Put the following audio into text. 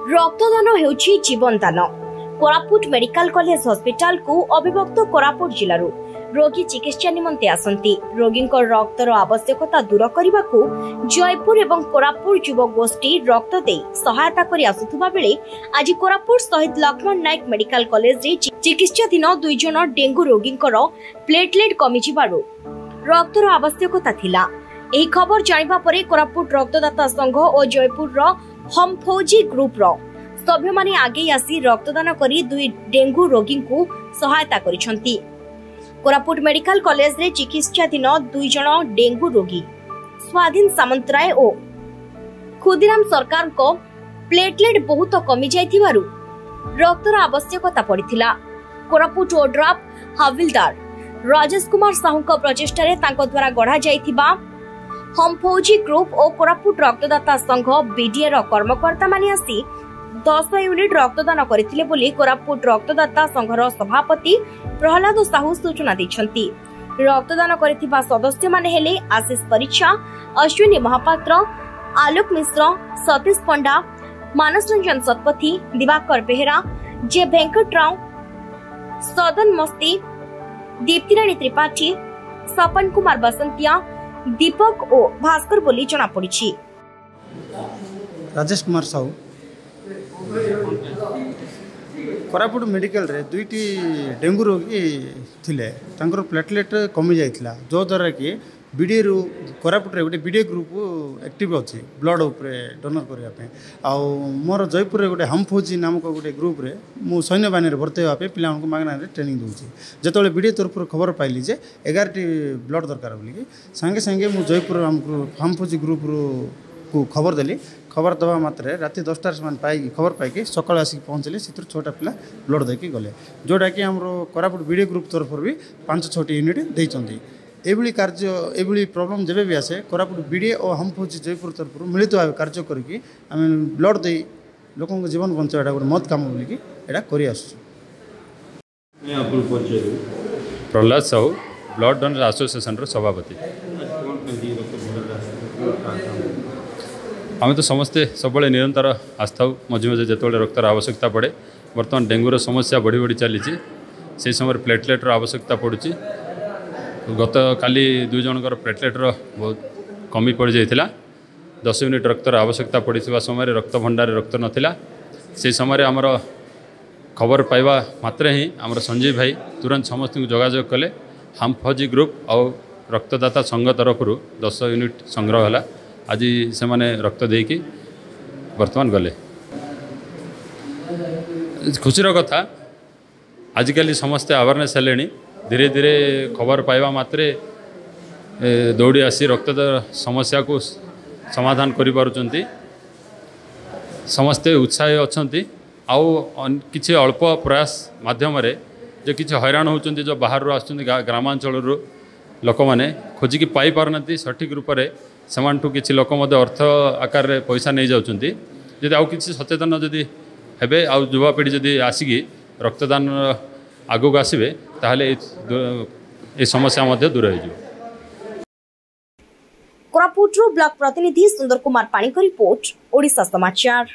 रक्तदान हेउछि जीवन दान। कोरापुट मेडिकल कॉलेज हॉस्पिटल को अभिभक्त कोरापुट जिल्लारू रोगी चिकित्सा निमंते आसंती। रोगी रक्तर आवश्यकता दूर करने को जयपुर एवं कोरापुट युव गोष्ठी रक्त दे सहायता करि आसुथुबा बेले आज कोरापुट शहीद लक्ष्मण नायक मेडिकल कॉलेज रे चिकित्साधीन 2 जन डेंगू रोगी प्लेटलेट कमी जिबारु रक्तर आवश्यकता थिला। एही खबर जानिबा परे कोरापुट रक्तदाता संघ और जयपुर रो हम फौजी ग्रुप रो सभ्य माने आगे आसी रक्तदान करी 2 डेंगू रोगी को सहायता करिसंती। कोरापुट मेडिकल कॉलेज रे चिकित्साधीन 2 जन डेंगू रोगी स्वाधीन सामंतराय और खुदीराम सरकार को प्लेटलेट बहुत कमी जाइथिबारु रक्तर आवश्यकता पड़िथिला। कोरापुट ओड्राफ हविलदार राजेश कुमार साहू को प्रचेष्टा रे तांको द्वारा गढ़ा जाइथिबा हम फौजी ग्रुप और कोरापुट रक्तदाता संघ बीडीए रो कर्मकर्ता माने आसी 10 यूनिट रक्तदान करथिले बोली कोरापुट रक्तदाता संघर सभापति प्रहलाद साहू सूचना दैछंती। रक्तदान करथिबा सदस्य माने हेले आशीष परीक्षा, अश्विनी महापात्र, आलोक मिश्र, सतीश पंडा, मानस रंजन सतपथी, दिवाकर बेहरा, जे वेंकटराव, सदन मस्ती, दीप्तिराणी त्रिपाठी, सपन कुमार बसंतिया, दीपक और भास्कर बोली जना पड़ी। राजेश कुमार साहू कोरापुट मेडिकल रे 2टी डेंगू रोगी थिले तांकर प्लेटलेट कमी जाइथिला जो द्वारा कि बीडीए रु कोरापुट रे गोटे बीडीए ग्रुप एक्टिव अछि ब्लड ऊपर डोनर करिया पे आ मोर जयपुर रे गोटे हम फौजी नामक गोटे ग्रुप रे मु सैन्य बाहिनी रे भर्ती होआ पे पिला को मागना रे ट्रेनिंग दूची। जेतोले बीडीए तरफ खबर पाइली जे 11टी ब्लड दरकार बोली संगे संगे मु जयपुर हम फौजी ग्रुप रो को खबर देली। खबर दवा मात्रे राति 10टार से पाई खबर पाई सकाल आसिक पहुँचले से 6टा पिला ब्लड देकी गले जोटा कि आम कोरापुट बीडीए ग्रुप तरफ भी 5-6टी यूनिट देइचंती। एभली कार्य एभली प्रॉब्लम जब भी आसे कोरापुट बीडीए और हम फौजी जयपुर तरफ मिलित भाव कार्य करके आम ब्लड दे लोक जीवन बचाटा गोटे मत काम बोलिकी एटा करि आसु। Prahlad Sahu blood donor association सभापति। आम तो समस्ते सब निरंतर आस्था मझे मझे जो रक्तर आवश्यकता पड़े बर्तमान डेंगूर समस्या बढ़ी बढ़ी चली से समय प्लेटलेटर आवश्यकता पड़ुची। गत काली 2 जनकर प्लेटलेटर बहुत कमी पड़ जाइथिला। 10 यूनिट रक्तर आवश्यकता पड़ा समय रक्त भंडार रक्त नथिला। से समय आमर खबर पाइबा मात्रे ही आमर संजीव भाई तुरंत समस्त जोगाजोग कले। हम फौजी ग्रुप और रक्तदाता संघ तरफ 10 यूनिट संग्रह है। आज से माने रक्त देकी वर्तमान गले। खुशीर कथा आजिकल समस्ते अवेयरनेस हेले धीरे धीरे खबर पाइबा मात्रे दौड़ी आसी रक्त समस्या को समाधान करि पारुचंती। समस्ते उत्साही अछंती। आउ किछि अल्प प्रयास माध्यम रे जो किछि हैरान होचंती जो बाहर आछंती ग्रामांचल लोक मैंने खोजिकी पाई पारनाती सठिक रूप से सेमानठू किछि लोक मध्य अर्थ आकार रे पैसा नहीं जाउचंती। जदि आउ किछि सचेतन जदि हेबे आउ युवापीढ़ी जदि आसिकी रक्तदान आगू आसबे ताहले ए समस्या मध्य दूर हो। कोरापुट ब्लॉक प्रतिनिधि सुंदर कुमार पाणी को रिपोर्ट ओडिशा समाचार।